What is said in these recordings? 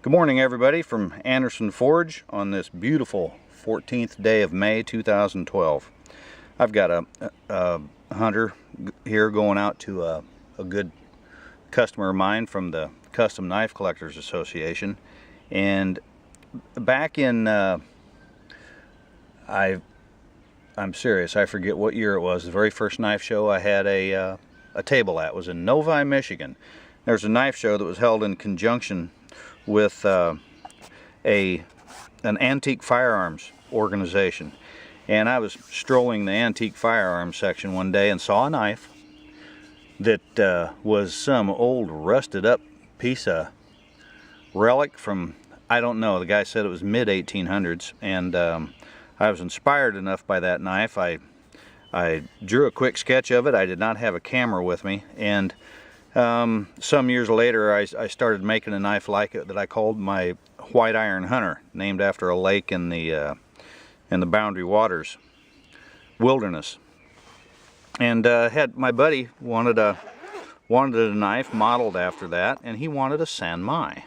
Good morning, everybody, from Anderson Forge on this beautiful 14th day of May 2012. I've got a hunter here going out to a good customer of mine from the Custom Knife Collectors Association, and back in I'm serious, I forget what year it was. The very first knife show I had a table at was in Novi, Michigan. There's a knife show that was held in conjunction with an antique firearms organization, and I was strolling the antique firearms section one day and saw a knife that was some old rusted up piece of relic from, I don't know, the guy said it was mid 1800s, and I was inspired enough by that knife. I drew a quick sketch of it. I did not have a camera with me, and some years later I started making a knife like it that I called my White Iron Hunter, named after a lake in the Boundary Waters wilderness. And had my buddy wanted a knife modeled after that, and he wanted a San Mai.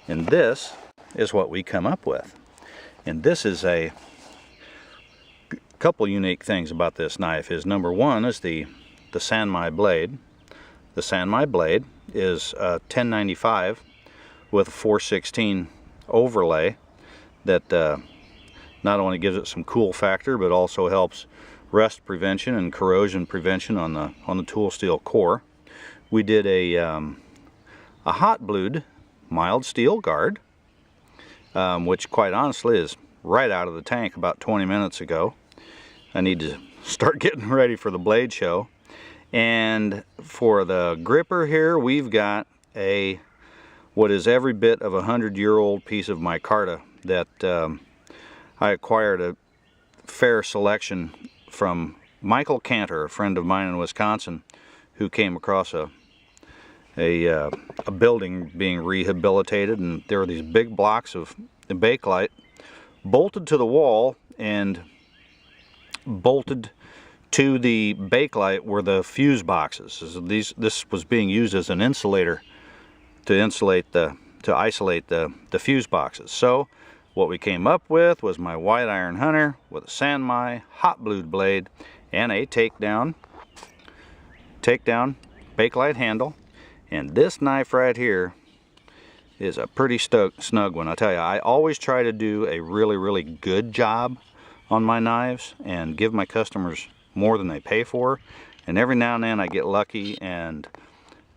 And this is what we come up with. And this is a couple unique things about this knife. Is number one is the San Mai blade. The San Mai blade is 1095 with a 416 overlay that not only gives it some cool factor, but also helps rust prevention and corrosion prevention on the tool steel core. We did a hot blued mild steel guard, which quite honestly is right out of the tank about 20 minutes ago. I need to start getting ready for the blade show. And for the gripper here, we've got what is every bit of a 100-year-old piece of micarta that I acquired a fair selection from Michael Cantor, a friend of mine in Wisconsin, who came across a building being rehabilitated, and there were these big blocks of Bakelite bolted to the wall, and bolted to the Bakelite were the fuse boxes. This was being used as an insulator to isolate the fuse boxes. So what we came up with was my White Iron Hunter with a San Mai hot blued blade and a takedown Bakelite handle. And this knife right here is a pretty snug one. I tell you, I always try to do a really good job on my knives and give my customers more than they pay for, and every now and then I get lucky and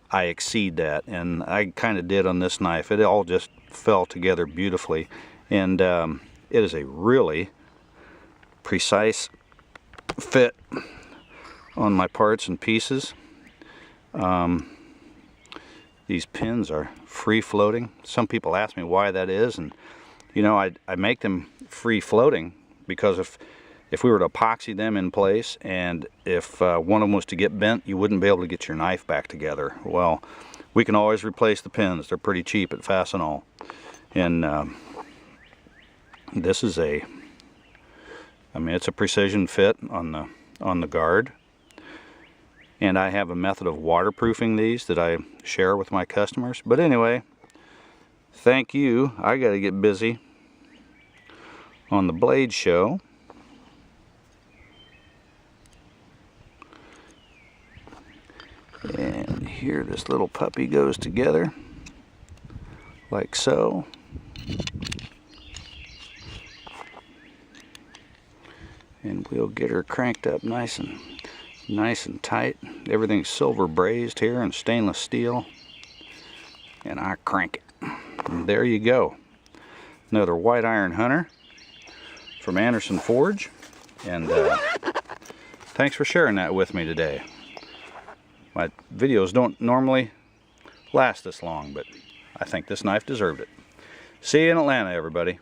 I exceed that, and I kind of did on this knife. It all just fell together beautifully, and it is a really precise fit on my parts and pieces. These pins are free floating. Some people ask me why that is, and you know, I make them free floating because if we were to epoxy them in place, and if one of them was to get bent, you wouldn't be able to get your knife back together. Well, we can always replace the pins. They're pretty cheap at Fastenal. And this is it's a precision fit on the guard. And I have a method of waterproofing these that I share with my customers. But anyway, thank you. I got to get busy on the blade show. And here this little puppy goes together like so. And we'll get her cranked up nice and tight. Everything's silver brazed here and stainless steel. And I crank it. And there you go. Another White Iron Hunter from Anderson Forge. And thanks for sharing that with me today. My videos don't normally last this long, but I think this knife deserved it. See you in Atlanta, everybody.